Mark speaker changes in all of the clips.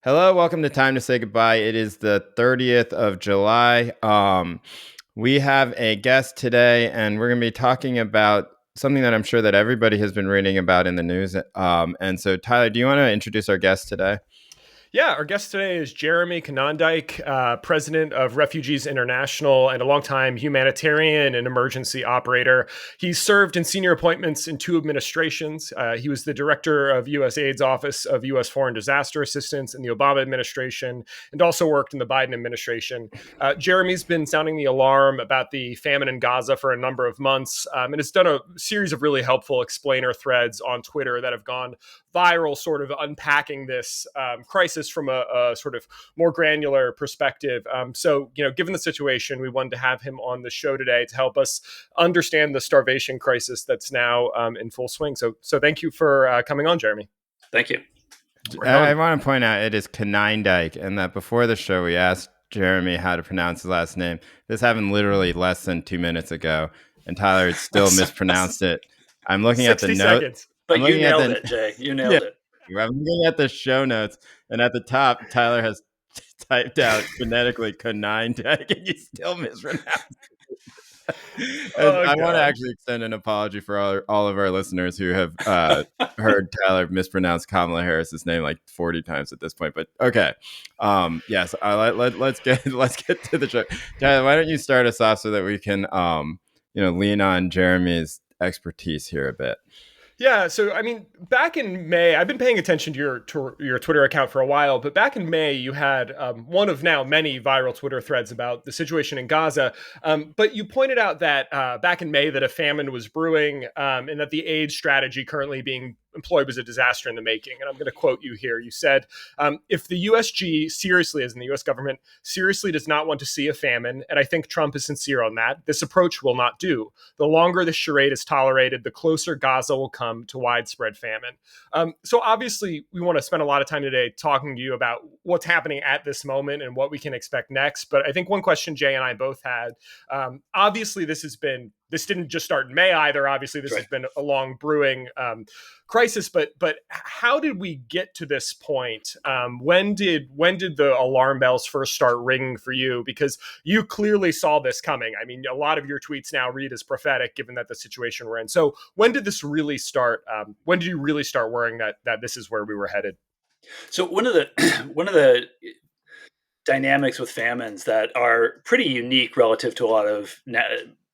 Speaker 1: Hello, welcome to Time to Say Goodbye. It is the 30th of July. We have a guest today, and we're going to be talking about something that I'm sure that everybody has been reading about in the news. And so, Tyler, do you want to introduce our guest today?
Speaker 2: Yeah, our guest today is Jeremy Konyndyk, president of Refugees International and a longtime humanitarian and emergency operator. He's served in senior appointments in two administrations. He was the director of USAID's Office of U.S. Foreign Disaster Assistance in the Obama administration and also worked in the Biden administration. Jeremy's been sounding the alarm about the famine in Gaza for a number of months and has done a series of really helpful explainer threads on Twitter that have gone viral, sort of unpacking this crisis from a sort of more granular perspective. Given the situation, we wanted to have him on the show today to help us understand the starvation crisis that's now in full swing. So thank you for coming on, Jeremy.
Speaker 3: Thank you.
Speaker 1: I want to point out it is Konyndyk, and that before the show we asked Jeremy how to pronounce his last name. This happened literally less than 2 minutes ago, and Tyler still mispronounced it. I'm looking at the note.
Speaker 2: Seconds.
Speaker 3: But you nailed it, Jay. You nailed it.
Speaker 1: I'm looking at the show notes, and at the top, Tyler has typed out phonetically Konyndyk, and you still mispronounce it. I want to actually extend an apology for all of our listeners who have heard Tyler mispronounce Kamala Harris's name like 40 times at this point. But okay, yes, let's get to the show. Tyler, why don't you start us off so that we can lean on Jeremy's expertise here a bit.
Speaker 2: Yeah, so I mean, back in May, I've been paying attention to your Twitter account for a while, but back in May, you had one of now many viral Twitter threads about the situation in Gaza. But you pointed out that back in May that a famine was brewing and that the aid strategy currently being employed was a disaster in the making. And I'm going to quote you here. You said, if the USG seriously, as in the US government, seriously does not want to see a famine, and I think Trump is sincere on that, this approach will not do. The longer this charade is tolerated, the closer Gaza will come to widespread famine. So obviously, we want to spend a lot of time today talking to you about what's happening at this moment and what we can expect next. But I think one question Jay and I both had, obviously this didn't just start in May either. Obviously, this has been a long brewing crisis. But how did we get to this point? When did the alarm bells first start ringing for you? Because you clearly saw this coming. I mean, a lot of your tweets now read as prophetic, given that the situation we're in. So when did this really start? When did you really start worrying that this is where we were headed?
Speaker 3: So one of the dynamics with famines that are pretty unique relative to a lot of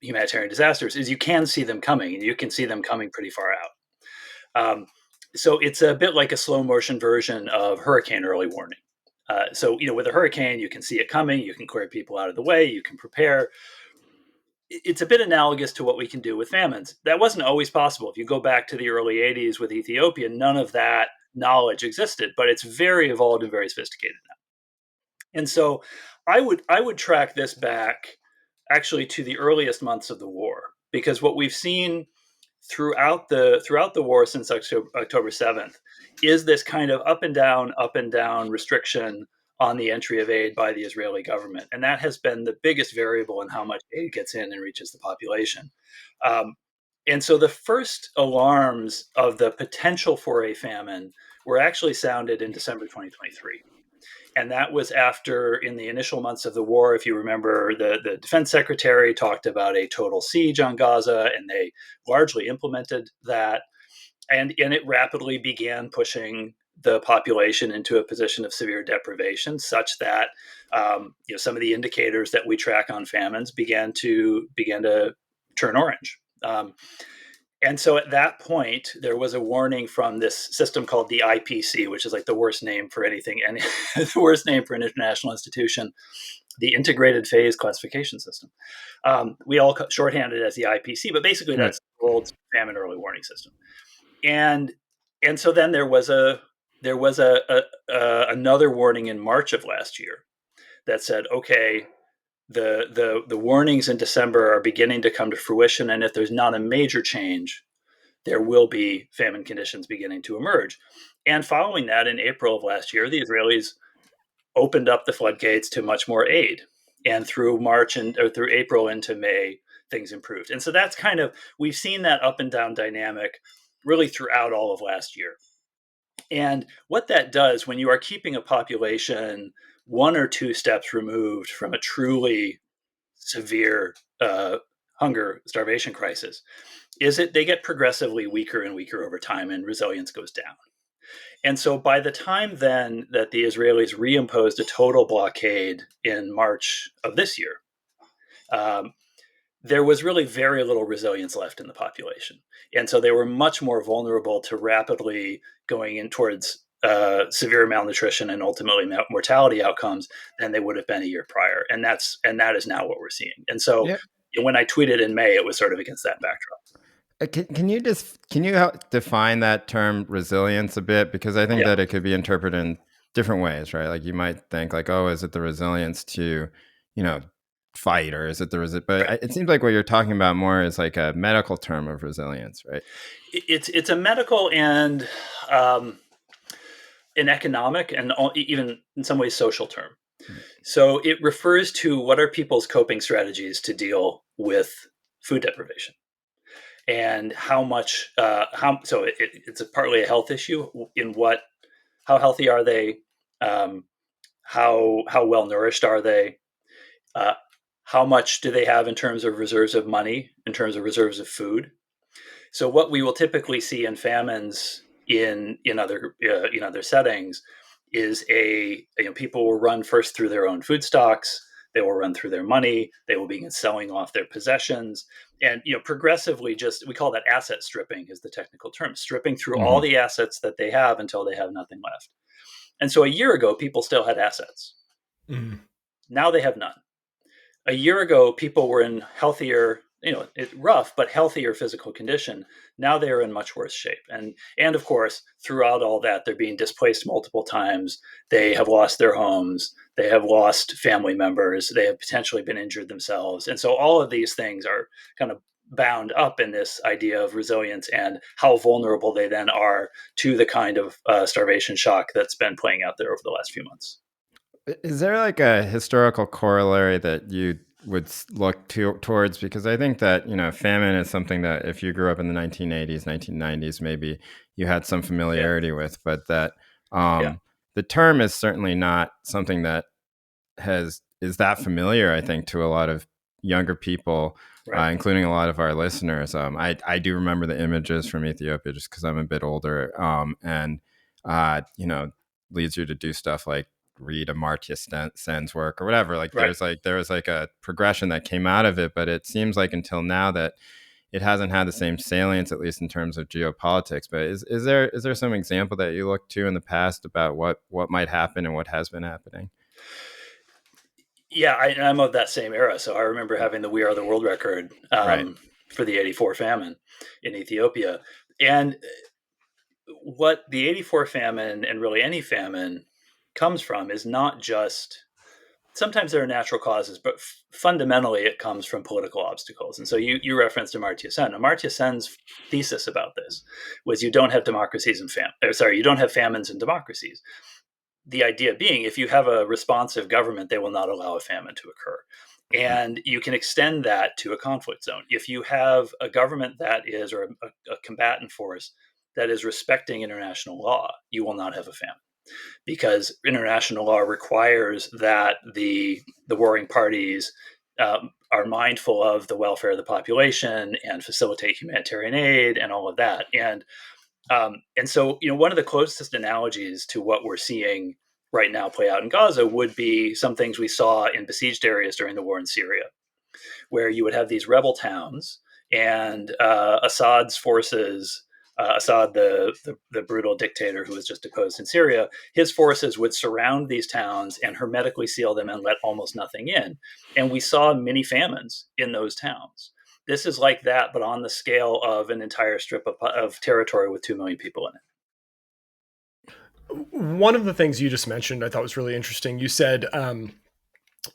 Speaker 3: humanitarian disasters is you can see them coming, and you can see them coming pretty far out. So it's a bit like a slow motion version of hurricane early warning. With a hurricane, you can see it coming, you can clear people out of the way, you can prepare. It's a bit analogous to what we can do with famines. That wasn't always possible. If you go back to the early 80s with Ethiopia, none of that knowledge existed, but it's very evolved and very sophisticated now. And so I would track this back actually to the earliest months of the war, because what we've seen throughout the war since October 7th is this kind of up and down restriction on the entry of aid by the Israeli government. And that has been the biggest variable in how much aid gets in and reaches the population. And so the first alarms of the potential for a famine were actually sounded in December 2023. And that was after, in the initial months of the war, if you remember, the defense secretary talked about a total siege on Gaza, and they largely implemented that. And it rapidly began pushing the population into a position of severe deprivation, such that some of the indicators that we track on famines began to turn orange. And so at that point, there was a warning from this system called the IPC, which is like the worst name for anything, and the worst name for an international institution, the Integrated Phase Classification System. We all shorthand it as the IPC, but basically that's the world's famine early warning system. And so then there was another warning in March of last year that said, okay, the warnings in December are beginning to come to fruition, and if there's not a major change, there will be famine conditions beginning to emerge. And following that, in April of last year, the Israelis opened up the floodgates to much more aid, and through through April into May, things improved. And so that's we've seen that up and down dynamic really throughout all of last year. And what that does when you are keeping a population one or two steps removed from a truly severe hunger starvation crisis is that they get progressively weaker and weaker over time, and resilience goes down. And so by the time then that the Israelis reimposed a total blockade in March of this year, um, there was really very little resilience left in the population. And so they were much more vulnerable to rapidly going in towards severe malnutrition and ultimately mortality outcomes than they would have been a year prior. And that is now what we're seeing. And so
Speaker 1: Yeah.
Speaker 3: when I tweeted in May, it was sort of against that backdrop.
Speaker 1: Can you help define that term resilience a bit? Because I think
Speaker 3: Yeah.
Speaker 1: that it could be interpreted in different ways, right? Like you might think like, oh, is it the resilience to, you know, fight, or is it but
Speaker 3: Right.
Speaker 1: it seems like what you're talking about more is like a medical term of resilience, right?
Speaker 3: It's a medical and an economic and even in some ways social term. So it refers to what are people's coping strategies to deal with food deprivation, and how much it's partly a health issue in how healthy are they, how well nourished are they, uh, how much do they have in terms of reserves of money, in terms of reserves of food. So what we will typically see in famines in other settings is people will run first through their own food stocks. They will run through their money. They will begin selling off their possessions, and progressively, just we call that asset stripping is the technical term, stripping through all
Speaker 1: Mm-hmm.
Speaker 3: the assets that they have until they have nothing left. And so a year ago, people still had assets.
Speaker 2: Mm.
Speaker 3: Now they have none. A year ago, people were in healthier, rough but healthier physical condition. Now they are in much worse shape, and of course, throughout all that, they're being displaced multiple times. They have lost their homes. They have lost family members. They have potentially been injured themselves, and so all of these things are kind of bound up in this idea of resilience and how vulnerable they then are to the kind of starvation shock that's been playing out there over the last few months.
Speaker 1: Is there like a historical corollary that you would look towards? Because I think that, famine is something that if you grew up in the 1980s, 1990s, maybe you had some
Speaker 3: Yeah,
Speaker 1: familiarity with, but that
Speaker 3: yeah,
Speaker 1: the term is certainly not something that is that familiar, I think, to a lot of younger people,
Speaker 3: right,
Speaker 1: including a lot of our listeners. I do remember the images from Ethiopia just because I'm a bit older, and leads you to do stuff like read Amartya Sen's work or whatever. Like
Speaker 3: right.
Speaker 1: there was like a progression that came out of it, but it seems like until now that it hasn't had the same salience, at least in terms of geopolitics. But is there some example that you look to in the past about what might happen and what has been happening?
Speaker 3: Yeah, I'm of that same era. So I remember having the We Are the World record
Speaker 1: Right.
Speaker 3: for the '84 famine in Ethiopia. And what the '84 famine and really any famine comes from is not just, sometimes there are natural causes, but fundamentally it comes from political obstacles. And so you referenced Amartya Sen. Amartya Sen's thesis about this was you don't have democracies and you don't have famines and democracies. The idea being, if you have a responsive government, they will not allow a famine to occur. And you can extend that to a conflict zone. If you have a government that is, or a combatant force that is respecting international law, you will not have a famine, because international law requires that the warring parties are mindful of the welfare of the population and facilitate humanitarian aid and all of that. And so, one of the closest analogies to what we're seeing right now play out in Gaza would be some things we saw in besieged areas during the war in Syria, where you would have these rebel towns, and Assad's forces, Assad, the brutal dictator who was just deposed in Syria, his forces would surround these towns and hermetically seal them and let almost nothing in. And we saw mini famines in those towns. This is like that, but on the scale of an entire strip of territory with 2 million people in it.
Speaker 2: One of the things you just mentioned I thought was really interesting. You said, one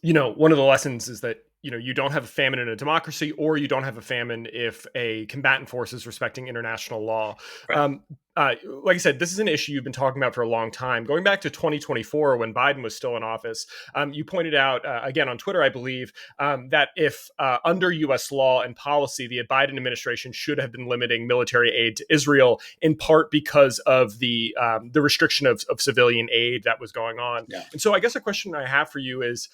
Speaker 2: of the lessons is that you don't have a famine in a democracy, or you don't have a famine if a combatant force is respecting international law.
Speaker 3: Right.
Speaker 2: Like I said, this is an issue you've been talking about for a long time. Going back to 2024, when Biden was still in office, you pointed out, again on Twitter, I believe, that if under U.S. law and policy, the Biden administration should have been limiting military aid to Israel, in part because of the restriction of civilian aid that was going on.
Speaker 3: Yeah.
Speaker 2: And so I guess a question I have for you is,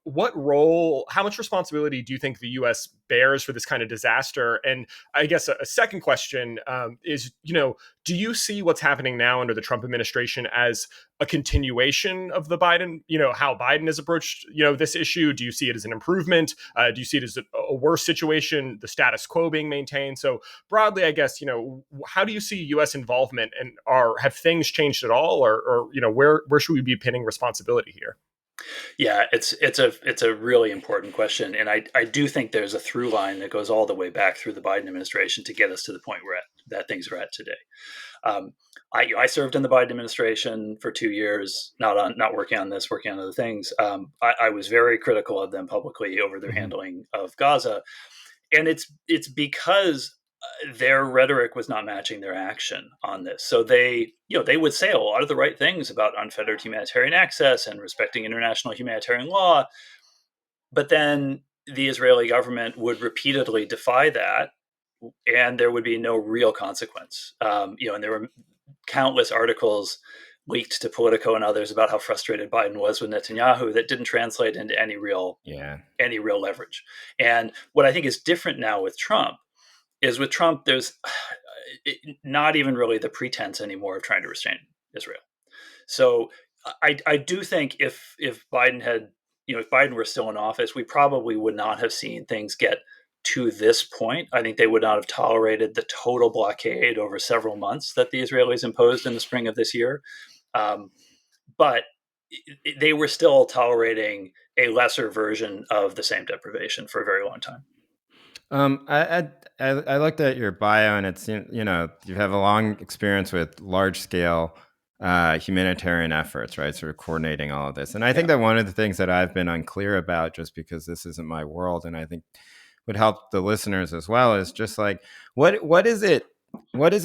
Speaker 2: what role, how much responsibility do you think the U.S. bears for this kind of disaster? And I guess a second question is, do you see what's happening now under the Trump administration as a continuation of the Biden, how Biden has approached, this issue? Do you see it as an improvement? Do you see it as a worse situation, the status quo being maintained? So broadly, I guess, how do you see U.S. involvement, and have things changed at all? Or where should we be pinning responsibility here?
Speaker 3: Yeah, it's a really important question, and I do think there's a through line that goes all the way back through the Biden administration to get us to the point that things are at today. I served in the Biden administration for 2 years, not working on this, working on other things. I was very critical of them publicly over their handling of Gaza, and it's because their rhetoric was not matching their action on this. So they would say a lot of the right things about unfettered humanitarian access and respecting international humanitarian law, but then the Israeli government would repeatedly defy that, and there would be no real consequence. And there were countless articles leaked to Politico and others about how frustrated Biden was with Netanyahu that didn't translate into any real leverage. And what I think is different now with Trump is, with Trump, there's not even really the pretense anymore of trying to restrain Israel. So I do think if Biden had, if Biden were still in office, we probably would not have seen things get to this point. I think they would not have tolerated the total blockade over several months that the Israelis imposed in the spring of this year. But they were still tolerating a lesser version of the same deprivation for a very long time.
Speaker 1: I looked at your bio, and it seems, you have a long experience with large scale humanitarian efforts, right? Sort of coordinating all of this. And I think that one of the things that I've been unclear about, just because this isn't my world, and I think would help the listeners as well, is just like, what does it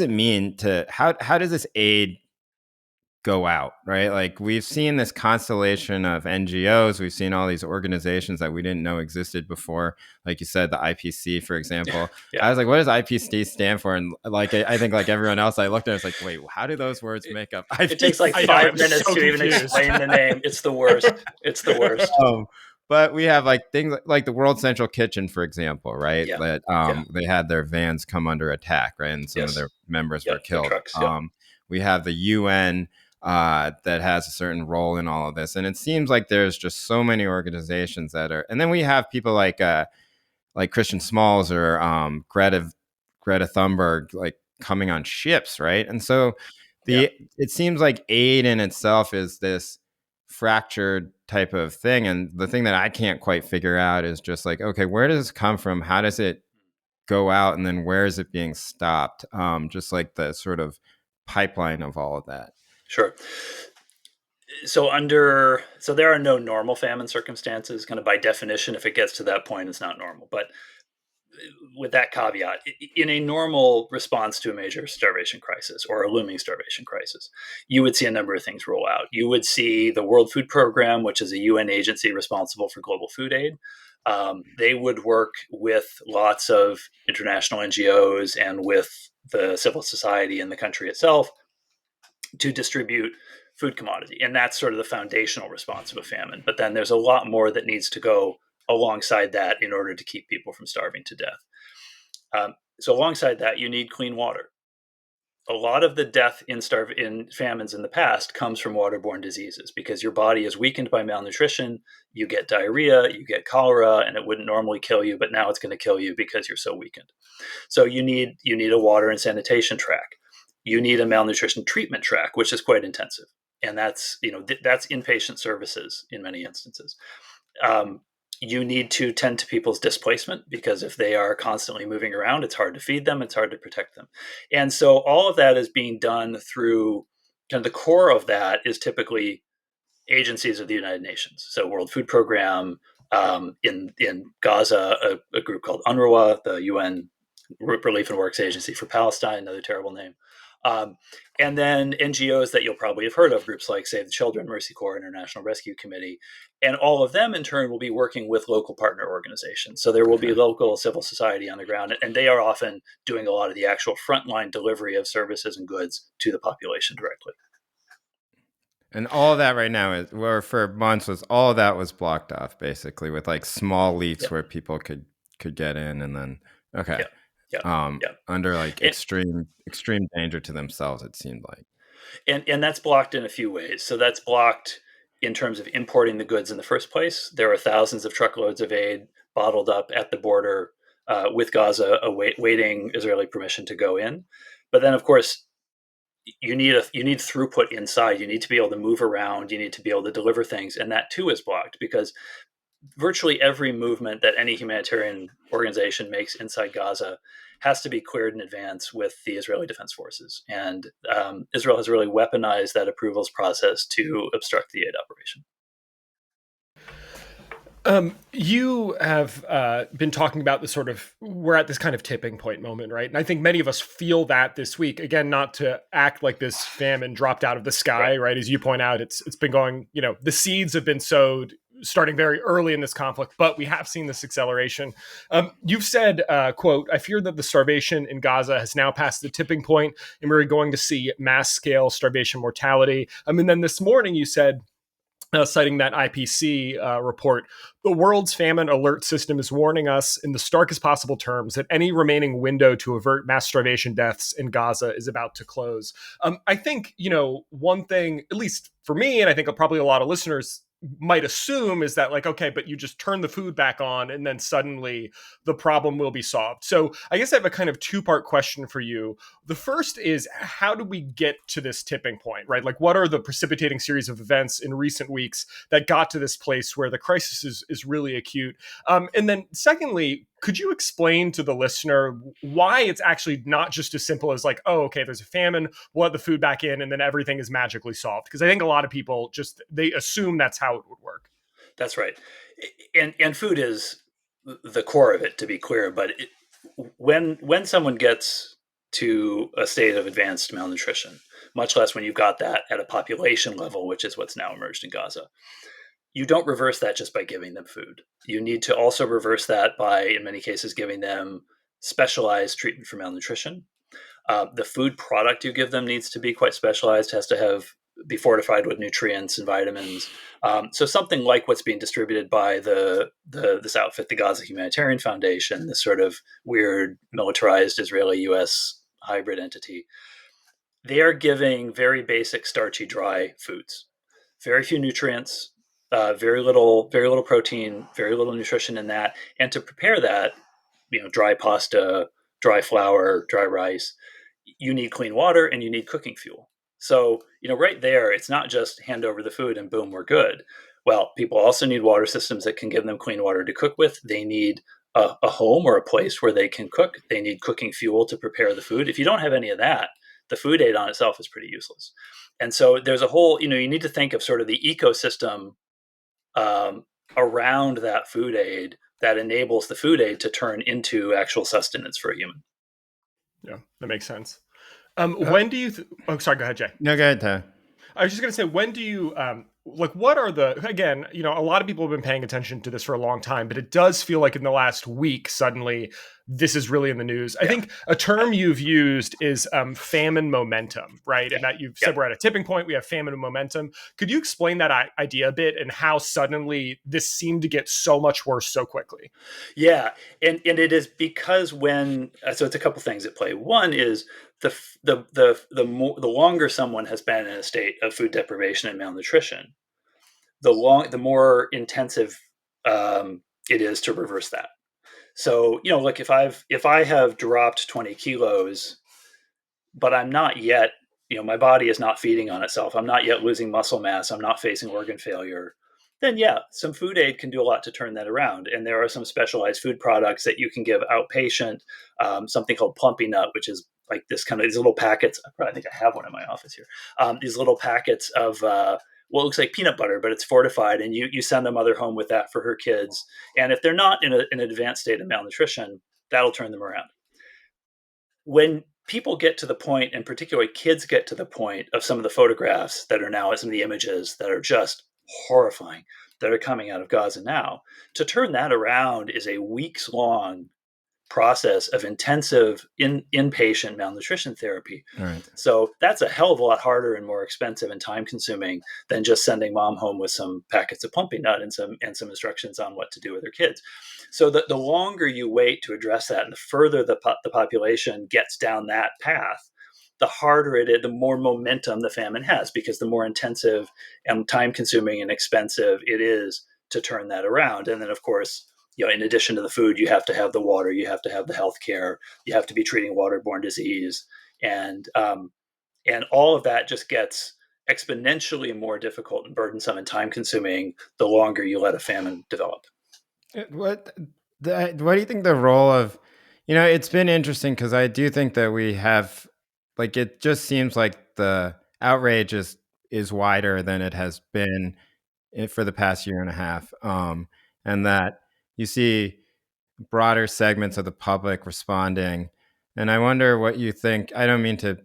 Speaker 1: mean to, how does this aid go out, right? Like, we've seen this constellation of NGOs, we've seen all these organizations that we didn't know existed before, like you said, the IPC, for example. I was like, what does IPC stand for? And like, I think like everyone else, I looked at it, it's like, wait, how do those words make up IPC?
Speaker 3: It takes like 5 minutes to even explain the name. It's the worst. It's the worst.
Speaker 1: But we have like things like the World Central Kitchen, for example, right? That they had their vans come under attack, right? And some of their members were killed.
Speaker 3: Trucks,
Speaker 1: we have the UN that has a certain role in all of this. And it seems like there's just so many organizations that are, and then we have people like Christian Smalls or Greta Thunberg, like coming on ships, right? And so it seems like aid in itself is this fractured type of thing. And the thing that I can't quite figure out is just like, okay, where does this come from? How does it go out? And then where is it being stopped? Just like the sort of pipeline of all of that.
Speaker 3: Sure. So there are no normal famine circumstances. Kind of by definition, if it gets to that point, it's not normal. But with that caveat, in a normal response to a major starvation crisis or a looming starvation crisis, you would see a number of things roll out. You would see the World Food Program, which is a UN agency responsible for global food aid. They would work with lots of international NGOs and with the civil society in the country itself to distribute food commodity. And that's sort of the foundational response of a famine. But then there's a lot more that needs to go alongside that in order to keep people from starving to death. So alongside that, you need clean water. A lot of the death in famines in the past comes from waterborne diseases because your body is weakened by malnutrition. You get diarrhea, you get cholera, and it wouldn't normally kill you, but now it's going to kill you because you're so weakened. So you need a water and sanitation track. You need a malnutrition treatment track, which is quite intensive. And that's inpatient services in many instances. You need to tend to people's displacement because if they are constantly moving around, it's hard to feed them, it's hard to protect them. And so all of that is being done through kind of the core of that is typically agencies of the United Nations. So World Food Program, In Gaza, a group called UNRWA, the UN Relief and Works Agency for Palestine, another terrible name. And then NGOs that you'll probably have heard of, groups like Save the Children, Mercy Corps, International Rescue Committee. And all of them, in turn, will be working with local partner organizations. So there will be local civil society on the ground, and they are often doing a lot of the actual frontline delivery of services and goods to the population directly.
Speaker 1: And all of that right now is, or for months, was all of that was blocked off, basically, with like small leaks where people could get in, and then under like extreme danger to themselves, it seemed like.
Speaker 3: And that's blocked in a few ways. So that's blocked in terms of importing the goods in the first place. There are thousands of truckloads of aid bottled up at the border with Gaza, waiting Israeli permission to go in. But then, of course, you need throughput inside. You need to be able to move around. You need to be able to deliver things, and that too is blocked because virtually every movement that any humanitarian organization makes inside Gaza has to be cleared in advance with the Israeli Defense Forces. And Israel has really weaponized that approvals process to obstruct the aid operation.
Speaker 2: You have been talking about the sort of, we're at this kind of tipping point moment, right? And I think many of us feel that this week. Again, not to act like this famine dropped out of the sky, right? As you point out, it's been going, the seeds have been sowed starting very early in this conflict, but we have seen this acceleration. You've said, quote, "I fear that the starvation in Gaza has now passed the tipping point and we're going to see mass scale starvation mortality." And then this morning you said, citing that IPC report, "The world's famine alert system is warning us in the starkest possible terms that any remaining window to avert mass starvation deaths in Gaza is about to close." I think, one thing, at least for me, and I think probably a lot of listeners might assume, is that like, okay, but you just turn the food back on and then suddenly the problem will be solved. So I guess I have a kind of two-part question for you. The first is, how do we get to this tipping point, right? Like, what are the precipitating series of events in recent weeks that got to this place where the crisis is really acute? And then secondly, could you explain to the listener why it's actually not just as simple as like, oh, okay, there's a famine, we'll let the food back in, and then everything is magically solved? Because I think a lot of people they assume that's how it would work.
Speaker 3: That's right. And food is the core of it, to be clear. But when someone gets to a state of advanced malnutrition, much less when you've got that at a population level, which is what's now emerged in Gaza, you don't reverse that just by giving them food. You need to also reverse that by, in many cases, giving them specialized treatment for malnutrition. The food product you give them needs to be quite specialized, has to be fortified with nutrients and vitamins. So something like what's being distributed by this outfit, the Gaza Humanitarian Foundation, this sort of weird militarized Israeli-U.S. hybrid entity, they are giving very basic starchy dry foods, very few nutrients, very little protein, very little nutrition in that. And to prepare that, dry pasta, dry flour, dry rice, you need clean water and you need cooking fuel. So, right there, it's not just hand over the food and boom, we're good. Well, people also need water systems that can give them clean water to cook with. They need a home or a place where they can cook. They need cooking fuel to prepare the food. If you don't have any of that, the food aid on itself is pretty useless. And so there's a whole, you need to think of sort of the ecosystem around that food aid that enables the food aid to turn into actual sustenance for a human.
Speaker 2: Yeah, that makes sense. When do you? Sorry. Go ahead, Jay.
Speaker 1: No, go ahead, Ty.
Speaker 2: I was just going to say, when do you? What are again? A lot of people have been paying attention to this for a long time, but it does feel like in the last week, suddenly this is really in the news. I think a term you've used is famine momentum, right? And that you've said we're at a tipping point. We have famine momentum. Could you explain that idea a bit and how suddenly this seemed to get so much worse so quickly?
Speaker 3: Yeah, and it is because so it's a couple things at play. One is the longer someone has been in a state of food deprivation and malnutrition, the more intensive it is to reverse that. So, look, if I have dropped 20 kilos, but I'm not yet, my body is not feeding on itself, I'm not yet losing muscle mass, I'm not facing organ failure, then some food aid can do a lot to turn that around. And there are some specialized food products that you can give outpatient, something called Plumpy Nut, which is like these little packets. I think I have one in my office here. These little packets of well, it looks like peanut butter, but it's fortified, and you send a mother home with that for her kids. And if they're not in an advanced state of malnutrition, that'll turn them around. When people get to the point, and particularly kids get to the point of some of the photographs that are now, some of the images that are just horrifying that are coming out of Gaza now, to turn that around is a weeks long process of intensive inpatient malnutrition therapy.
Speaker 1: Right.
Speaker 3: So that's a hell of a lot harder and more expensive and time consuming than just sending mom home with some packets of pumping nut and some instructions on what to do with her kids. So the longer you wait to address that, and the further the population gets down that path, the harder it is, the more momentum the famine has, because the more intensive and time consuming and expensive it is to turn that around. And then, of course, in addition to the food, you have to have the water, you have to have the healthcare, you have to be treating waterborne disease, and all of that just gets exponentially more difficult and burdensome and time consuming the longer you let a famine develop.
Speaker 1: What do you think the role of, it's been interesting because I do think that we have, like, it just seems like the outrage is wider than it has been for the past year and a half. And that you see broader segments of the public responding. And I wonder what you think. I don't mean to,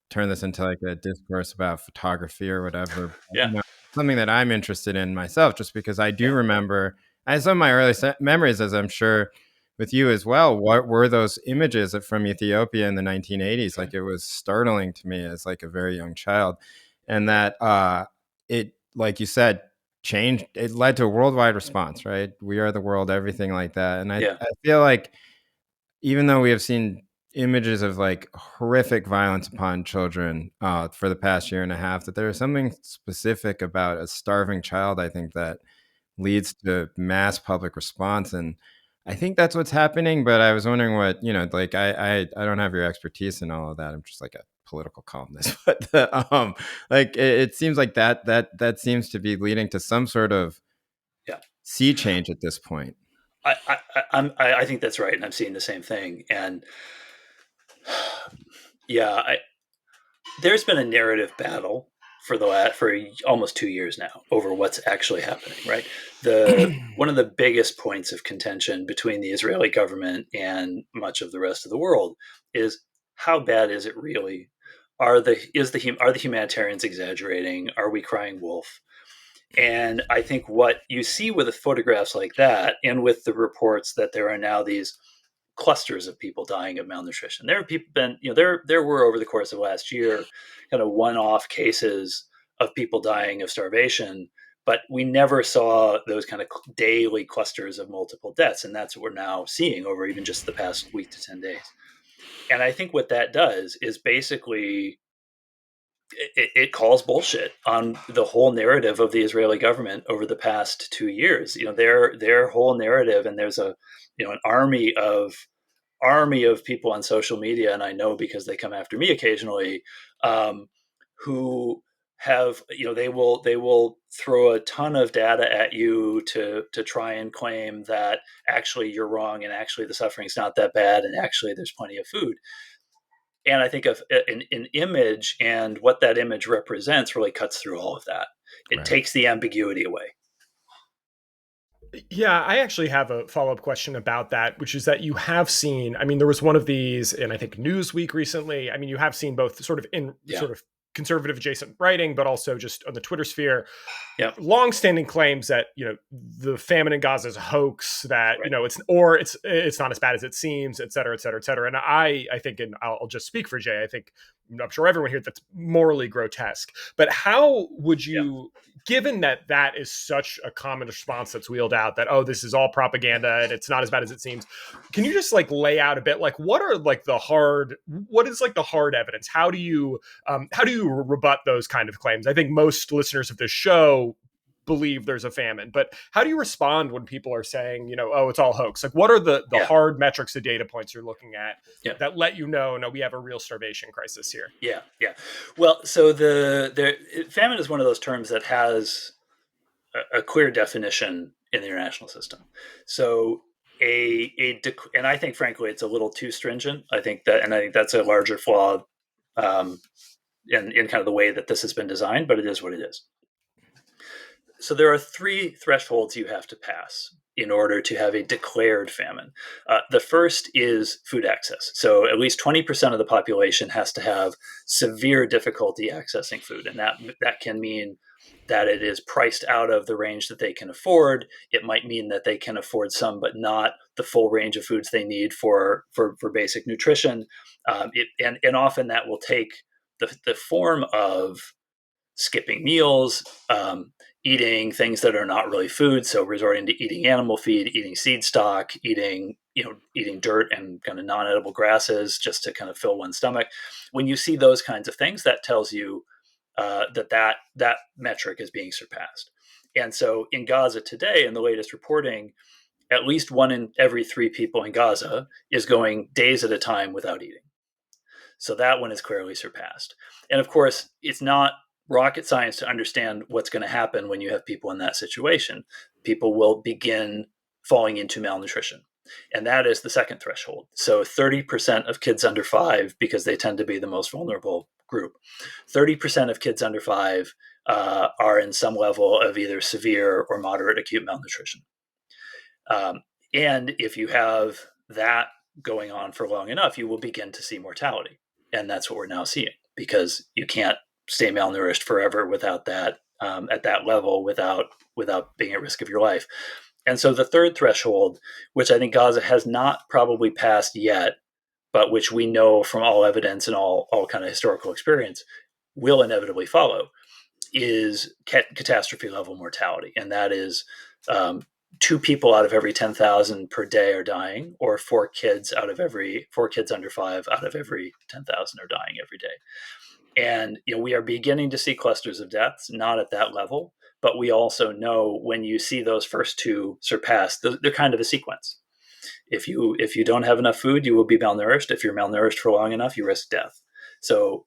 Speaker 1: turn this into like a discourse about photography or whatever. But,
Speaker 3: Yeah.
Speaker 1: Something that I'm interested in myself, just because I do remember, I have some of my early memories, as I'm sure with you as well. What were those images from Ethiopia in the 1980s? Like, it was startling to me as like a very young child, and that it, like you said, changed. It led to a worldwide response, right? We are the world, everything like that. And I feel like, even though we have seen images of like horrific violence upon children for the past year and a half, that there is something specific about a starving child, I think, that leads to mass public response. And I think that's what's happening. But I was wondering what, like, I don't have your expertise in all of that. I'm just like a political columnist, but like, it seems like that seems to be leading to some sort of sea change at this point.
Speaker 3: I think that's right, and I'm seeing the same thing. And there's been a narrative battle for almost 2 years now over what's actually happening. Right, one of the biggest points of contention between the Israeli government and much of the rest of the world is, how bad is it really? Are the humanitarians exaggerating? Are we crying wolf? And I think what you see with the photographs like that, and with the reports that there are now these clusters of people dying of malnutrition. There have been, there were, over the course of last year, kind of one-off cases of people dying of starvation, but we never saw those kind of daily clusters of multiple deaths. And that's what we're now seeing over even just the past week to 10 days. And I think what that does is basically it calls bullshit on the whole narrative of the Israeli government over the past 2 years. Their whole narrative, and there's an army of people on social media, and I know because they come after me occasionally, who have, they will throw a ton of data at you to try and claim that actually you're wrong, and actually the suffering's not that bad, and actually there's plenty of food. And I think of an image, and what that image represents really cuts through all of that. It takes the ambiguity away.
Speaker 2: Yeah, I actually have a follow-up question about that, which is that you have seen, I mean, there was one of these in, I think, Newsweek recently. I mean, you have seen both sort of conservative adjacent writing, but also just on the Twitter sphere, long-standing claims that, the famine in Gaza is a hoax, that, it's not as bad as it seems, et cetera, et cetera, et cetera. And I think, and I'll just speak for Jay, I think, I'm sure everyone here, that's morally grotesque. But how would you, given that that is such a common response that's wheeled out, that, oh, this is all propaganda and it's not as bad as it seems, can you just like lay out a bit, like, what is like the hard evidence? How do you rebut those kind of claims? I think most listeners of this show believe there's a famine, but how do you respond when people are saying, oh, it's all hoax? Like, what are the hard metrics, the data points you're looking at that let you know, no, we have a real starvation crisis here?
Speaker 3: Yeah. Well, so the famine is one of those terms that has a clear definition in the international system. So and I think, frankly, it's a little too stringent. I think that's a larger flaw in kind of the way that this has been designed, but it is what it is. So there are three thresholds you have to pass in order to have a declared famine. The first is food access. So at least 20% of the population has to have severe difficulty accessing food. And that can mean that it is priced out of the range that they can afford. It might mean that they can afford some, but not the full range of foods they need for basic nutrition. And often that will take the form of skipping meals, eating things that are not really food, so resorting to eating animal feed, eating seed stock, eating dirt and kind of non-edible grasses just to kind of fill one's stomach. When you see those kinds of things, that tells you that metric is being surpassed. And so in Gaza today, in the latest reporting, at least 1 in every 3 people in Gaza is going days at a time without eating. So that one is clearly surpassed. And of course, it's not rocket science to understand what's going to happen when you have people in that situation. People will begin falling into malnutrition. And that is the second threshold. So 30% of kids under 5, because they tend to be the most vulnerable group, 30% of kids under 5 are in some level of either severe or moderate acute malnutrition. And if you have that going on for long enough, you will begin to see mortality. And that's what we're now seeing, because you can't stay malnourished forever without that, at that level, without being at risk of your life. And so the third threshold, which I think Gaza has not probably passed yet, but which we know from all evidence and all kind of historical experience will inevitably follow, is catastrophe level mortality. And that is 2 people out of every 10,000 per day are dying, or 4 kids under 5 out of every 10,000 are dying every day. And we are beginning to see clusters of deaths, not at that level, but we also know when you see those first 2 surpassed, they're kind of a sequence. If you don't have enough food, you will be malnourished. If you're malnourished for long enough, you risk death. So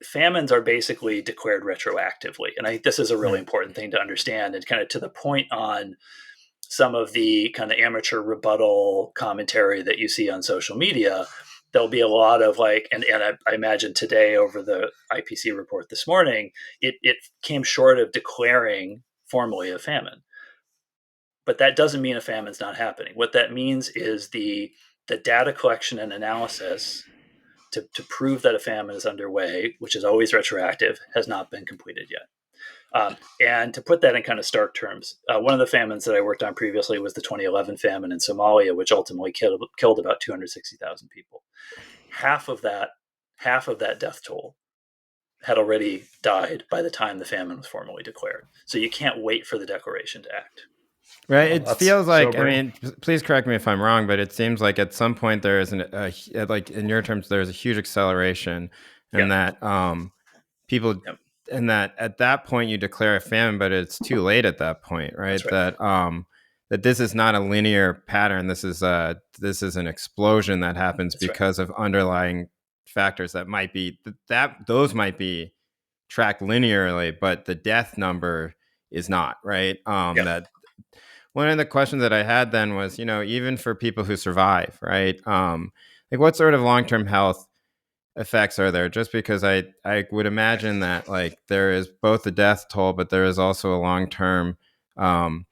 Speaker 3: famines are basically declared retroactively. And I think this is a really important thing to understand. And kind of to the point on some of the kind of amateur rebuttal commentary that you see on social media, there'll be a lot of and I imagine today over the IPC report this morning, it came short of declaring formally a famine. But that doesn't mean a famine's not happening. What that means is the data collection and analysis to prove that a famine is underway, which is always retroactive, has not been completed yet. And to put that in kind of stark terms, one of the famines that I worked on previously was the 2011 famine in Somalia, which ultimately killed about 260,000 people. Half of that death toll had already died by the time the famine was formally declared. So you can't wait for the declaration to act.
Speaker 1: Right. It feels like, sobering. I mean, please correct me if I'm wrong, but it seems like at some point there is like in your terms, there's a huge acceleration, and that people, and that at that point you declare a famine, but it's too late at that point, right? That that this is not a linear pattern. This is an explosion that happens because of underlying factors that might be those might be tracked linearly, but the death number is not, right? That. One of the questions that I had then was, even for people who survive, right? Like what sort of long-term health effects are there? Just because I would imagine that there is both the death toll, but there is also a long-term, I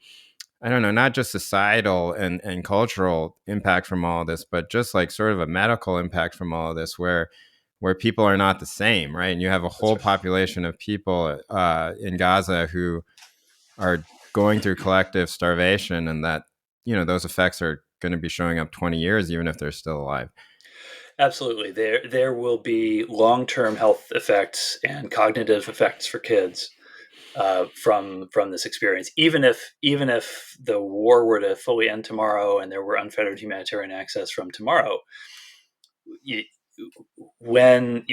Speaker 1: don't know, not just societal and cultural impact from all of this, but just sort of a medical impact from all of this where people are not the same, right? And you have a whole population of people in Gaza who are going through collective starvation, and that those effects are going to be showing up 20 years even if they're still alive.
Speaker 3: Absolutely. There will be long-term health effects and cognitive effects for kids from this experience. Even if the war were to fully end tomorrow and there were unfettered humanitarian access from tomorrow, when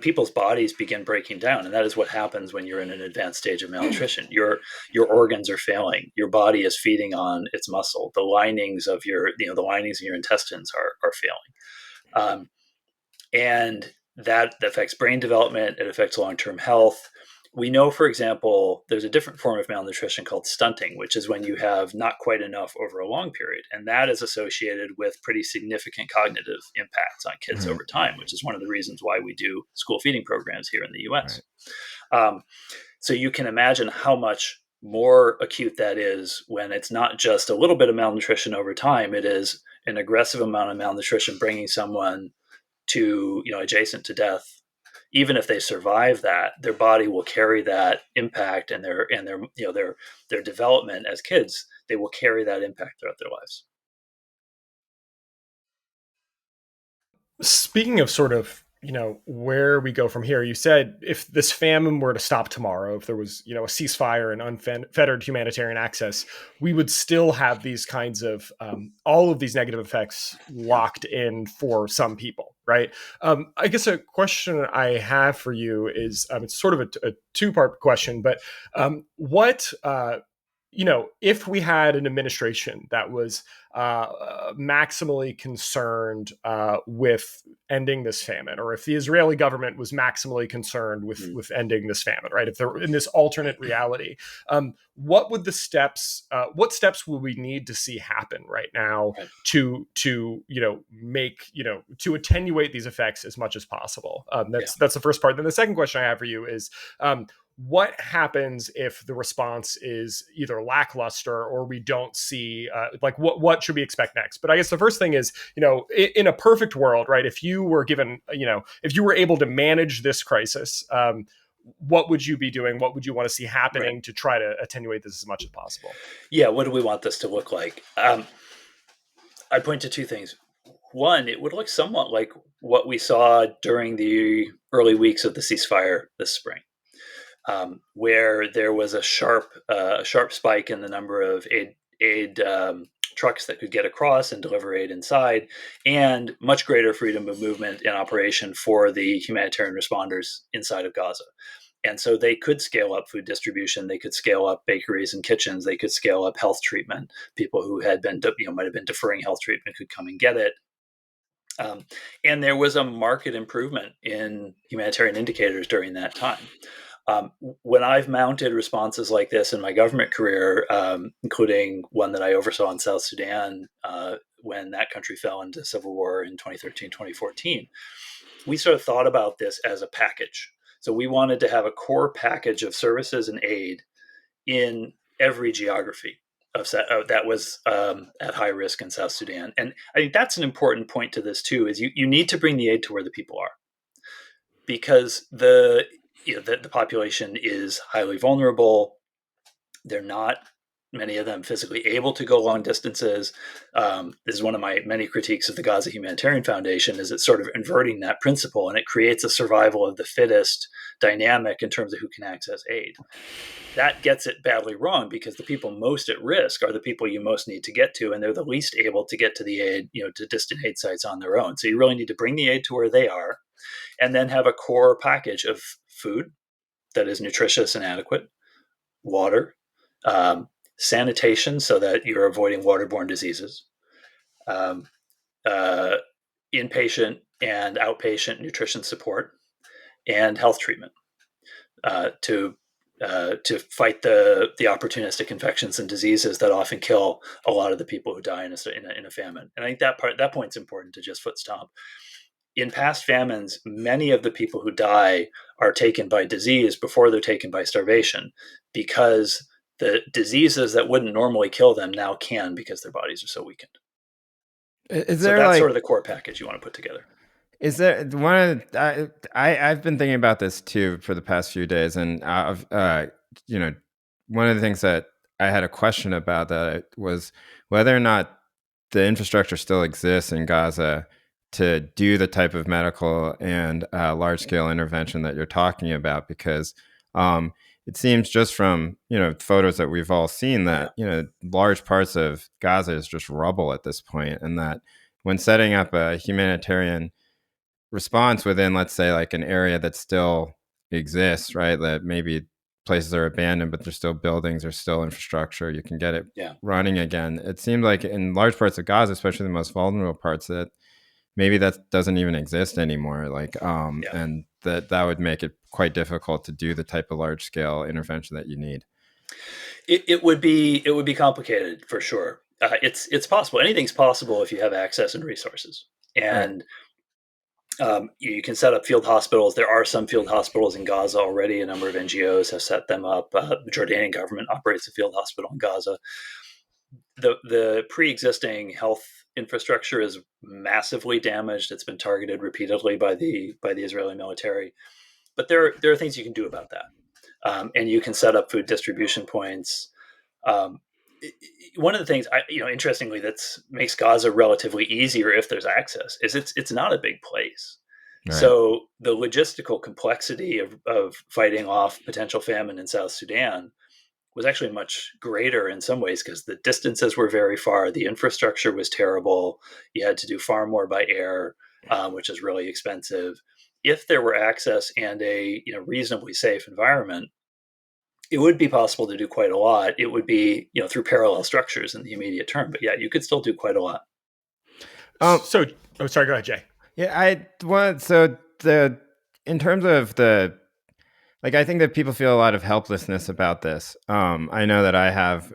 Speaker 3: people's bodies begin breaking down, and that is what happens when you're in an advanced stage of malnutrition, your organs are failing, your body is feeding on its muscle, the linings of your the linings in your intestines are failing, and that affects brain development, it affects long-term health. We know, for example, there's a different form of malnutrition called stunting, which is when you have not quite enough over a long period. And that is associated with pretty significant cognitive impacts on kids over time, which is one of the reasons why we do school feeding programs here in the US. So you can imagine how much more acute that is when it's not just a little bit of malnutrition over time. It is an aggressive amount of malnutrition bringing someone to, adjacent to death. Even if they survive that, their body will carry that impact, and their development as kids, they will carry that impact throughout their lives.
Speaker 2: Speaking of sort of, where we go from here, you said if this famine were to stop tomorrow, if there was, a ceasefire and unfettered humanitarian access, we would still have these kinds of, all of these negative effects locked in for some people, right? I guess a question I have for you is, it's sort of a two-part question, but what, if we had an administration that was maximally concerned with ending this famine, or if the Israeli government was maximally concerned with ending this famine, right? If they're in this alternate reality, what would what steps would we need to see happen right now to make, to attenuate these effects as much as possible? That's the first part. Then the second question I have for you is, what happens if the response is either lackluster or we don't see what should we expect next? But I guess the first thing is, in a perfect world, right, if you were given, if you were able to manage this crisis, what would you be doing? What would you want to see happening to try to attenuate this as much as possible?
Speaker 3: Yeah, what do we want this to look like? I'd point to two things. One, it would look somewhat like what we saw during the early weeks of the ceasefire this spring. Where there was a sharp spike in the number of aid trucks that could get across and deliver aid inside, and much greater freedom of movement and operation for the humanitarian responders inside of Gaza. And so they could scale up food distribution. They could scale up bakeries and kitchens. They could scale up health treatment. People who had been, might have been deferring health treatment could come and get it. And there was a marked improvement in humanitarian indicators during that time. When I've mounted responses like this in my government career, including one that I oversaw in South Sudan when that country fell into civil war in 2013, 2014, we sort of thought about this as a package. So we wanted to have a core package of services and aid in every geography that was at high risk in South Sudan. And I think that's an important point to this too, is you need to bring the aid to where the people are, because the population is highly vulnerable. They're not, many of them, physically able to go long distances. This is one of my many critiques of the Gaza Humanitarian Foundation, is it's sort of inverting that principle, and it creates a survival of the fittest dynamic in terms of who can access aid. That gets it badly wrong, because the people most at risk are the people you most need to get to, and they're the least able to get to the aid, to distant aid sites on their own. So you really need to bring the aid to where they are, and then have a core package of food that is nutritious and adequate, water, sanitation so that you're avoiding waterborne diseases, inpatient and outpatient nutrition support, and health treatment to fight the opportunistic infections and diseases that often kill a lot of the people who die in a famine. And I think that point's important to just foot stomp. In past famines, many of the people who die are taken by disease before they're taken by starvation, because the diseases that wouldn't normally kill them now can, because their bodies are so weakened.
Speaker 1: So
Speaker 3: that's sort of the core package you want to put together.
Speaker 1: Is there I've been thinking about this too for the past few days, and one of the things that I had a question about that was whether or not the infrastructure still exists in Gaza to do the type of medical and large-scale intervention that you're talking about, because it seems just from photos that we've all seen that large parts of Gaza is just rubble at this point, and that when setting up a humanitarian response within, let's say, like an area that still exists, right, that maybe places are abandoned but there's still buildings, there's still infrastructure, you can get it running again. It seems like in large parts of Gaza, especially the most vulnerable parts, that maybe that doesn't even exist anymore, and that would make it quite difficult to do the type of large scale intervention that you need.
Speaker 3: It would be complicated, for sure. It's possible. Anything's possible if you have access and resources. And You can set up field hospitals. There are some field hospitals in Gaza already. A number of NGOs have set them up. The Jordanian government operates a field hospital in Gaza. The pre-existing health infrastructure is massively damaged. It's been targeted repeatedly by the Israeli military. But there are things you can do about that, and you can set up food distribution points. One of the things interestingly, that makes Gaza relatively easier if there's access is it's not a big place. Right. So the logistical complexity of fighting off potential famine in South Sudan was actually much greater in some ways because the distances were very far. The infrastructure was terrible. You had to do far more by air, which is really expensive. If there were access and a reasonably safe environment, it would be possible to do quite a lot. It would be through parallel structures in the immediate term, but yeah, you could still do quite a lot.
Speaker 2: Sorry, go ahead, Jay.
Speaker 1: Yeah, in terms of I think that people feel a lot of helplessness about this. I know that I have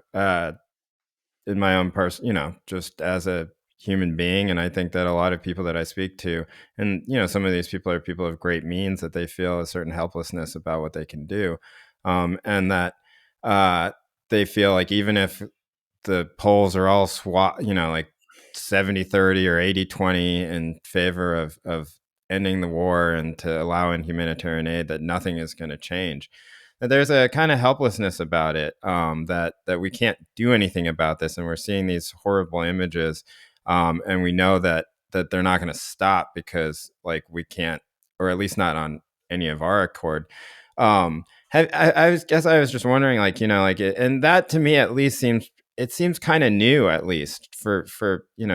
Speaker 1: in my own person, just as a human being, and I think that a lot of people that I speak to, and some of these people are people of great means, that they feel a certain helplessness about what they can do, and that they feel like even if the polls are all 70-30 or 80-20 in favor of ending the war and to allow in humanitarian aid, that nothing is going to change. That there's a kind of helplessness about it, that we can't do anything about this, and we're seeing these horrible images, and we know that they're not going to stop because we can't, or at least not on any of our accord. I was just wondering, and that to me at least seems kind of new, at least for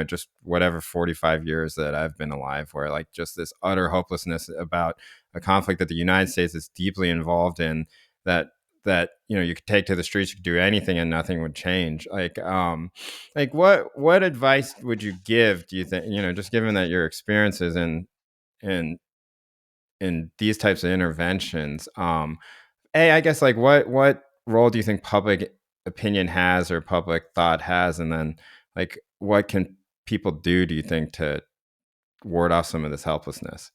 Speaker 1: just whatever 45 years that I've been alive, where just this utter hopelessness about a conflict that the United States is deeply involved in, that you could take to the streets, you could do anything and nothing would change. What advice would you give, do you think, just given that your experiences in these types of interventions, I guess what role do you think public opinion has, or public thought has, and then what can people do you think, to ward off some of this helplessness?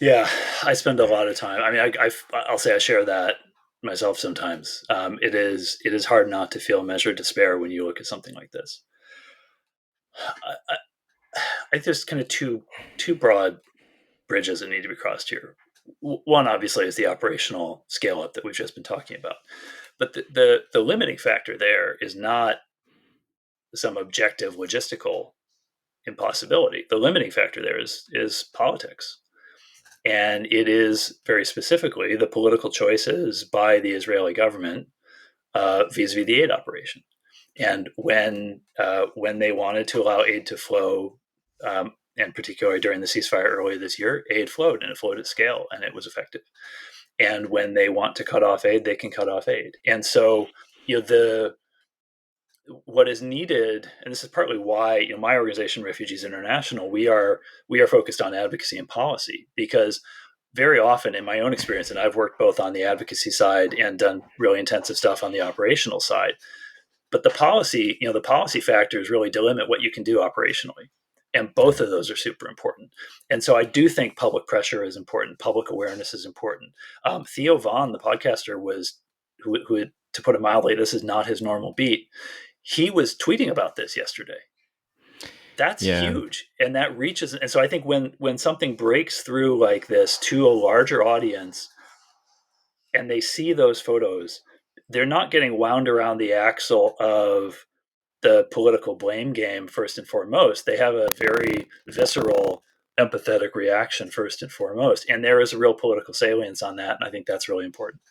Speaker 3: Yeah, I spend a lot of time. I mean, I'll say I share that myself sometimes. It is hard not to feel measured despair when you look at something like this. I think there's kind of two broad bridges that need to be crossed here. One, obviously, is the operational scale up that we've just been talking about. But the limiting factor there is not some objective logistical impossibility. The limiting factor there is politics. And it is very specifically the political choices by the Israeli government vis-a-vis the aid operation. And when they wanted to allow aid to flow, and particularly during the ceasefire earlier this year, aid flowed, and it flowed at scale, and it was effective. And when they want to cut off aid, they can cut off aid. And so, what is needed, and this is partly why my organization, Refugees International, we are focused on advocacy and policy, because very often in my own experience, and I've worked both on the advocacy side and done really intensive stuff on the operational side, but the policy factors really delimit what you can do operationally. And both of those are super important. And so I do think public pressure is important. Public awareness is important. Theo Von, the podcaster, who, to put it mildly, this is not his normal beat. He was tweeting about this yesterday. That's huge. And that reaches. And so I think when something breaks through like this to a larger audience and they see those photos, they're not getting wound around the axle of the political blame game first and foremost. They have a very visceral, empathetic reaction first and foremost. And there is a real political salience on that. And I think that's really important.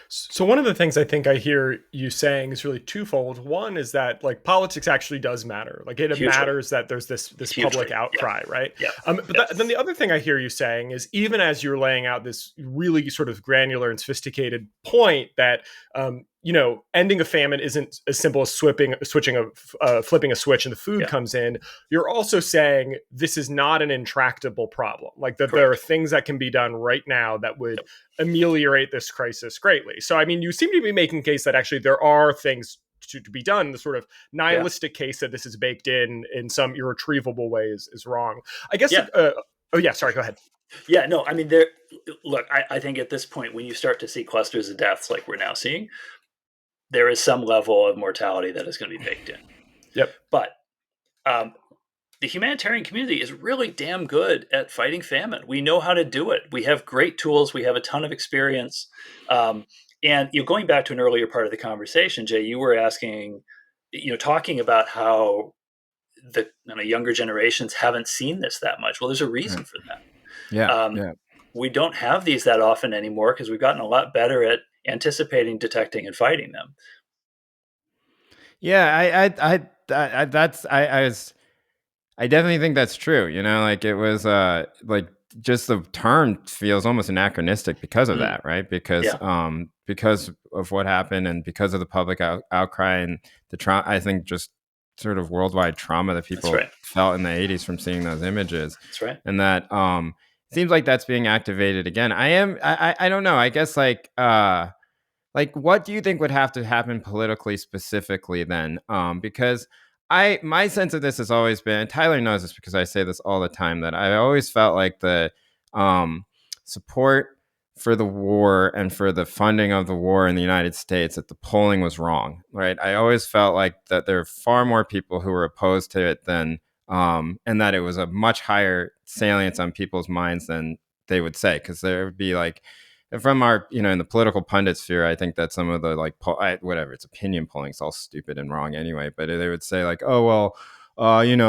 Speaker 2: So one of the things I think I hear you saying is really twofold. One is that politics actually does matter. It Hugely. Matters that there's this public outcry, right?
Speaker 3: Yeah.
Speaker 2: Then the other thing I hear you saying is, even as you're laying out this really sort of granular and sophisticated point that ending a famine isn't as simple as flipping a switch and the food comes in. You're also saying this is not an intractable problem. There are things that can be done right now that would ameliorate this crisis greatly. So, I mean, you seem to be making a case that actually there are things to be done. The sort of nihilistic case that this is baked in some irretrievable way is wrong. I guess.
Speaker 3: Yeah.
Speaker 2: Oh yeah, sorry. Go ahead.
Speaker 3: Yeah, no, I mean, look, I think at this point, when you start to see clusters of deaths like we're now seeing, there is some level of mortality that is going to be baked in.
Speaker 2: Yep.
Speaker 3: But the humanitarian community is really damn good at fighting famine. We know how to do it. We have great tools. We have a ton of experience. And going back to an earlier part of the conversation, Jay, you were asking, talking about how the younger generations haven't seen this that much. Well, there's a reason for that.
Speaker 1: Yeah.
Speaker 3: We don't have these that often anymore because we've gotten a lot better at anticipating, detecting, and fighting them.
Speaker 1: Yeah, I definitely think that's true. Like it was like just the term feels almost anachronistic because of that, right? Because of what happened and because of the public outcry and the trauma. I think just sort of worldwide trauma that people felt in the 80s from seeing those images.
Speaker 3: That's right.
Speaker 1: And that it seems like that's being activated again. I don't know. I guess like what do you think would have to happen politically specifically then? Because my sense of this has always been, and Tyler knows this because I say this all the time, that I always felt like the support for the war and for the funding of the war in the United States, that the polling was wrong, right? I always felt like that there are far more people who were opposed to it than, and that it was a much higher salience on people's minds than they would say, because there would be like, from our, in the political pundit sphere, I think that some of the whatever, it's opinion polling, it's all stupid and wrong anyway. But they would say like, oh well,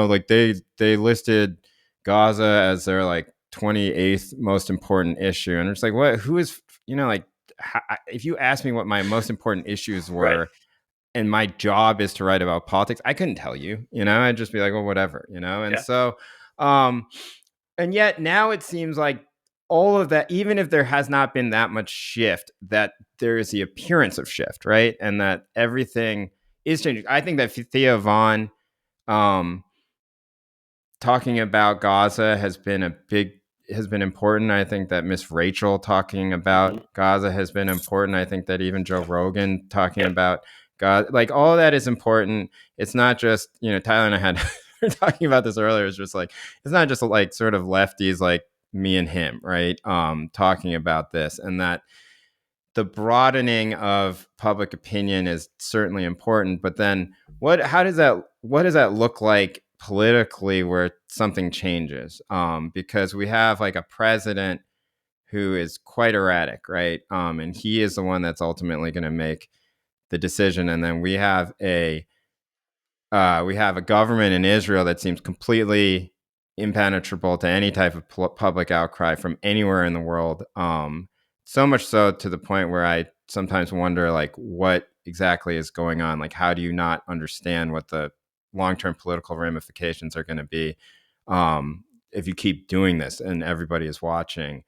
Speaker 1: like they listed Gaza as their like 28th most important issue, and it's like, what? Who is, like, if you ask me what my most important issues were, and my job is to write about politics, I couldn't tell you. I'd just be like, well, whatever, and so, and yet now it seems like all of that, even if there has not been that much shift, that there is the appearance of shift, right? And that everything is changing. I think that Thea Vaughn talking about Gaza has been important. I think that Miss Rachel talking about Gaza has been important. I think that even Joe Rogan talking about Gaza, like all of that is important. It's not just, Tyler and I were talking about this earlier. It's just like, it's not just like sort of lefties like me and him, right? Talking about this, and that the broadening of public opinion is certainly important. But then what does that look like politically where something changes? Because we have like a president who is quite erratic, right? And he is the one that's ultimately going to make the decision. And then we have a government in Israel that seems completely impenetrable to any type of public outcry from anywhere in the world. So much so to the point where I sometimes wonder, like, what exactly is going on? Like, how do you not understand what the long-term political ramifications are going to be if you keep doing this and everybody is watching?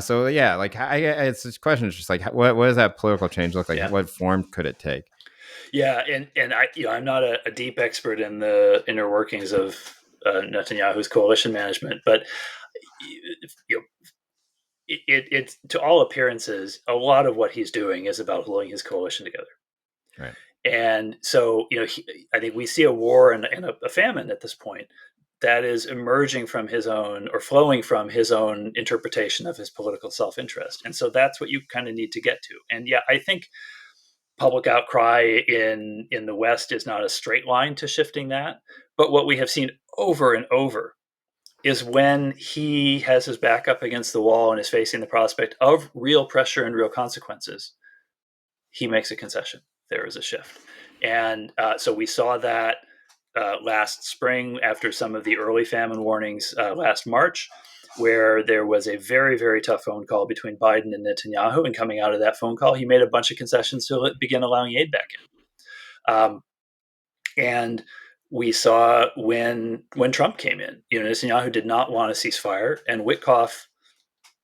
Speaker 1: So yeah, like it's this question is just like, what does that political change look like? Yeah. What form could it take?
Speaker 3: Yeah, and I'm not a deep expert in the inner workings of Netanyahu's coalition management, but it to all appearances, a lot of what he's doing is about holding his coalition together.
Speaker 1: Right.
Speaker 3: And so, I think we see a war and a famine at this point that is emerging from his own, or flowing from his own interpretation of his political self-interest. And so that's what you kind of need to get to. And yeah, I think public outcry in the West is not a straight line to shifting that. But what we have seen over and over is when he has his back up against the wall and is facing the prospect of real pressure and real consequences, he makes a concession. There is a shift. And so we saw that last spring after some of the early famine warnings last March, where there was a very, very tough phone call between Biden and Netanyahu. And coming out of that phone call, he made a bunch of concessions to begin allowing aid back in. And we saw when Trump came in, Netanyahu did not want a ceasefire, and Witkoff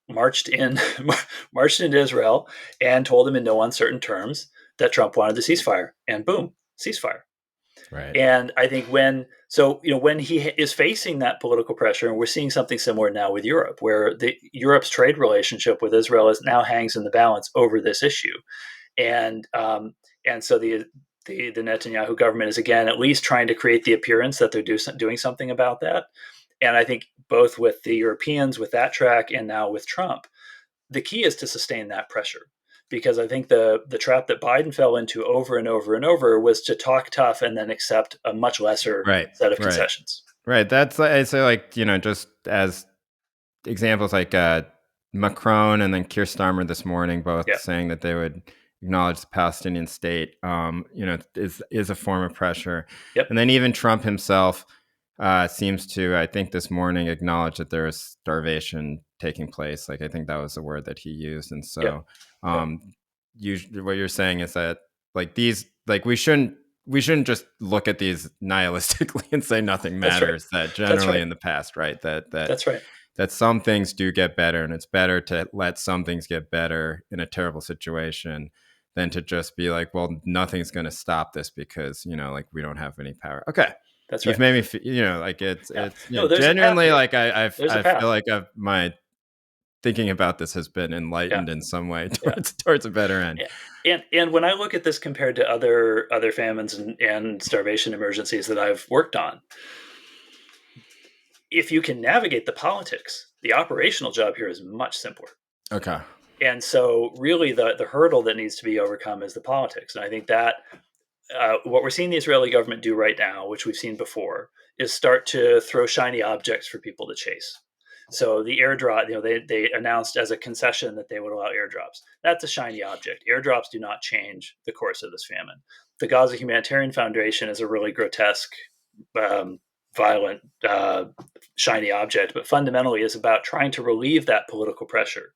Speaker 3: marched into Israel and told him in no uncertain terms that Trump wanted the ceasefire, and boom, ceasefire.
Speaker 1: Right.
Speaker 3: And I think when he is facing that political pressure, and we're seeing something similar now with Europe, where Europe's trade relationship with Israel now hangs in the balance over this issue, and so the the Netanyahu government is, again, at least trying to create the appearance that they're doing something about that. And I think both with the Europeans, with that track, and now with Trump, the key is to sustain that pressure. Because I think the trap that Biden fell into over and over and over was to talk tough and then accept a much lesser set of concessions.
Speaker 1: Right. That's, I say, like, just as examples, like Macron and then Keir Starmer this morning, both saying that they would acknowledge the Palestinian state, is a form of pressure.
Speaker 3: Yep.
Speaker 1: And then even Trump himself seems to, I think this morning, acknowledge that there is starvation taking place. Like, I think that was the word that he used. And so what you're saying is that, like, these, like, we shouldn't just look at these nihilistically and say nothing matters. That generally in the past, right? That's right. That some things do get better, and it's better to let some things get better in a terrible situation than to just be like, well, nothing's going to stop this because, like, we don't have any power. Okay.
Speaker 3: That's right.
Speaker 1: You've made me feel, like, it's genuinely, like, I feel like my thinking about this has been enlightened in some way towards a better end.
Speaker 3: And when I look at this compared to other famines and starvation emergencies that I've worked on, if you can navigate the politics, the operational job here is much simpler.
Speaker 1: Okay.
Speaker 3: And so really the hurdle that needs to be overcome is the politics. And I think that what we're seeing the Israeli government do right now, which we've seen before, is start to throw shiny objects for people to chase. So the airdrop, they announced as a concession that they would allow airdrops. That's a shiny object. Airdrops do not change the course of this famine. The Gaza Humanitarian Foundation is a really grotesque, violent, shiny object, but fundamentally is about trying to relieve that political pressure.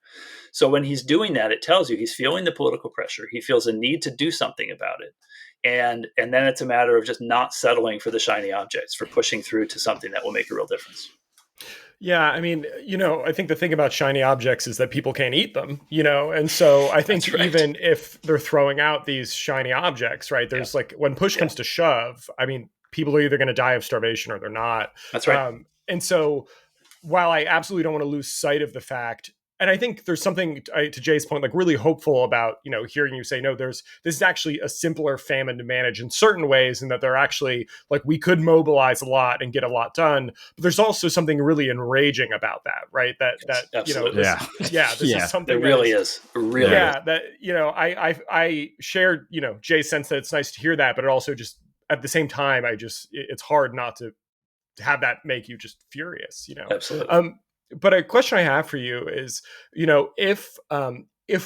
Speaker 3: So when he's doing that, it tells you he's feeling the political pressure. He feels a need to do something about it. And then it's a matter of just not settling for the shiny objects, for pushing through to something that will make a real difference.
Speaker 2: Yeah, I mean, I think the thing about shiny objects is that people can't eat them, and so I think even if they're throwing out these shiny objects, right, there's like, when push comes to shove, I mean, people are either going to die of starvation or they're not.
Speaker 3: That's right.
Speaker 2: And so while I absolutely don't want to lose sight of the fact, and I think there's something, to Jay's point, like, really hopeful about, hearing you say, no, this is actually a simpler famine to manage in certain ways, and that they're actually, like, we could mobilize a lot and get a lot done. But there's also something really enraging about that, right? That
Speaker 3: absolutely.
Speaker 2: This is something
Speaker 3: it really is. Really.
Speaker 2: Yeah. That, I shared, Jay's sense that it's nice to hear that, but it also just, at the same time, it's hard not to have that make you just furious,
Speaker 3: Absolutely.
Speaker 2: But a question I have for you is, if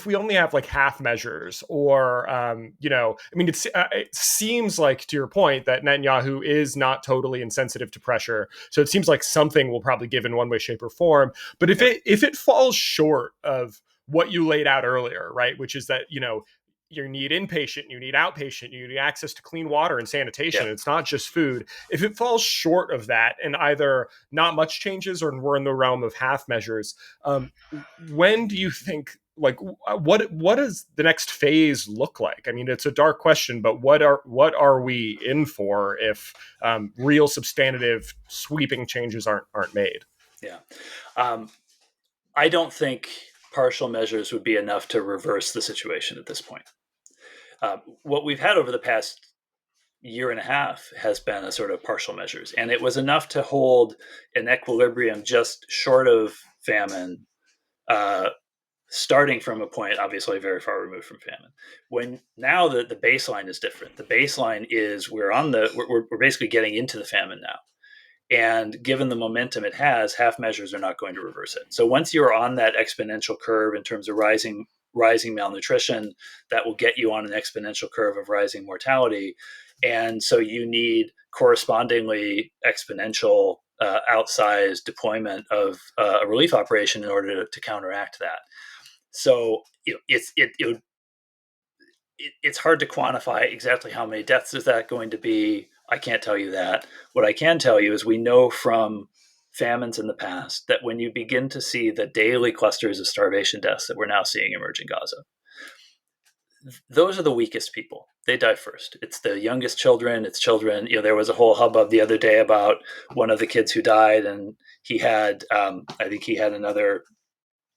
Speaker 2: we only have like half measures, or, I mean, it seems like, to your point, that Netanyahu is not totally insensitive to pressure. So it seems like something will probably give in one way, shape, or form. But if it falls short of what you laid out earlier, right, which is that, you need inpatient, you need outpatient, you need access to clean water and sanitation. It's not just food. If it falls short of that, and either not much changes or we're in the realm of half measures, when do you think, like, what does the next phase look like? I mean, it's a dark question, but what are we in for if real substantive sweeping changes aren't made?
Speaker 3: Yeah. I don't think partial measures would be enough to reverse the situation at this point. What we've had over the past year and a half has been a sort of partial measures, and it was enough to hold an equilibrium just short of famine, starting from a point obviously very far removed from famine. When now the baseline is different. The baseline is we're basically getting into the famine now. And given the momentum it has, half measures are not going to reverse it. So once you're on that exponential curve in terms of rising malnutrition, that will get you on an exponential curve of rising mortality. And so you need correspondingly exponential outsized deployment of a relief operation in order to counteract that. So it's hard to quantify exactly how many deaths is that going to be. I can't tell you that. What I can tell you is we know from famines in the past that when you begin to see the daily clusters of starvation deaths that we're now seeing emerge in Gaza, those are the weakest people. They die first. It's the youngest children. It's children. There was a whole hubbub the other day about one of the kids who died, and he had, I think he had another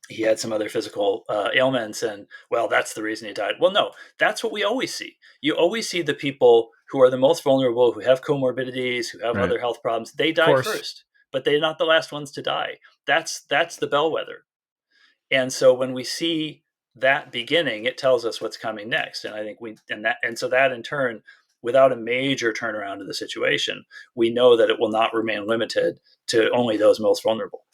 Speaker 3: he had some other physical ailments, and well, that's the reason he died. Well, no, that's what we always see. You always see the people who are the most vulnerable, who have comorbidities, who have
Speaker 1: Right.
Speaker 3: other health problems. They
Speaker 2: Of
Speaker 3: die
Speaker 2: course.
Speaker 3: first, but they're not the last ones to die. That's the bellwether. And so when we see that beginning, it tells us what's coming next. And I think so that in turn, without a major turnaround of the situation, we know that it will not remain limited to only those most vulnerable.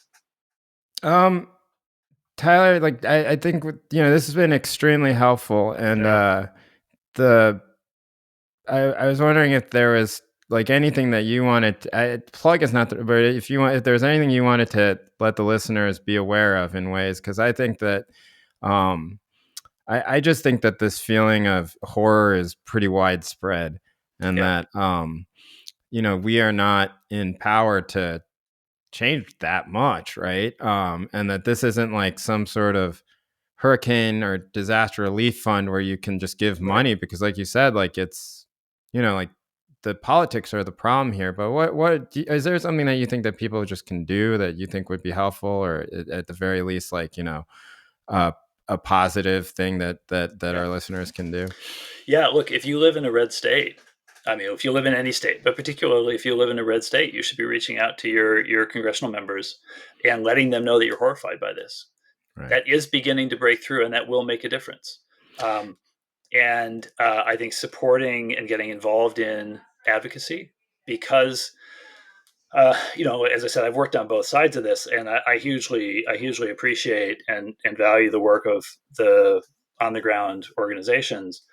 Speaker 1: Tyler, like I think this has been extremely helpful, and
Speaker 2: Yeah.
Speaker 1: I was wondering if there was like anything that you wanted. Plug is not, but if there was anything you wanted to let the listeners be aware of in ways, because I think that, I just think that this feeling of horror is pretty widespread, and that we are not in power to change that much, right? And that this isn't like some sort of hurricane or disaster relief fund where you can just give
Speaker 2: Right.
Speaker 1: money, because like you said, like it's like the politics are the problem here. But is there something that you think that people just can do that you think would be helpful, or at the very least, like uh, a positive thing that our listeners can do?
Speaker 3: Yeah, look, if you live in a red state, I mean, if you live in any state, but particularly if you live in a red state, you should be reaching out to your congressional members and letting them know that you're horrified by this.
Speaker 1: Right.
Speaker 3: That is beginning to break through, and that will make a difference. And I think supporting and getting involved in advocacy, because as I said, I've worked on both sides of this, and I hugely appreciate and value the work of the on the ground organizations.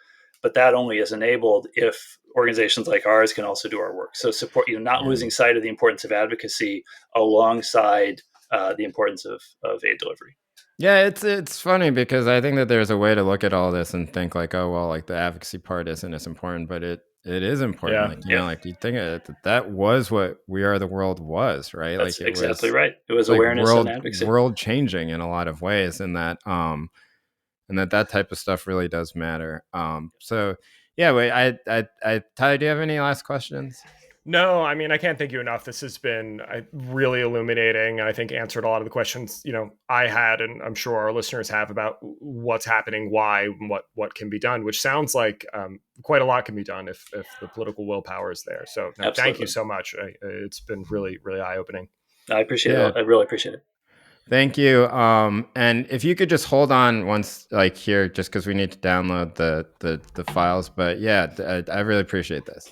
Speaker 3: But that only is enabled if organizations like ours can also do our work. So support, not
Speaker 1: Yeah.
Speaker 3: losing sight of the importance of advocacy alongside the importance of aid delivery.
Speaker 1: Yeah, it's funny because I think that there's a way to look at all this and think like, oh well, like the advocacy part isn't as important, but it is important.
Speaker 2: Yeah.
Speaker 1: Like
Speaker 3: Yeah,
Speaker 1: like you think that was what We Are the World was, right?
Speaker 3: that's
Speaker 1: Like
Speaker 3: exactly right. It was
Speaker 1: like
Speaker 3: awareness and advocacy.
Speaker 1: world changing in a lot of ways, and that type of stuff really does matter. So yeah, wait, Tyler, do you have any last questions?
Speaker 2: No, I mean, I can't thank you enough. This has been really illuminating, and I think answered a lot of the questions I had, and I'm sure our listeners have, about what's happening, why, and what can be done. Which sounds like quite a lot can be done if the political willpower is there. So, no, thank you
Speaker 3: Absolutely.
Speaker 2: so much. It's been really eye opening.
Speaker 3: I appreciate
Speaker 1: Yeah.
Speaker 3: it. I really appreciate it.
Speaker 1: Thank you. And if you could just hold on once, like here, just because we need to download the files. But yeah, I really appreciate this.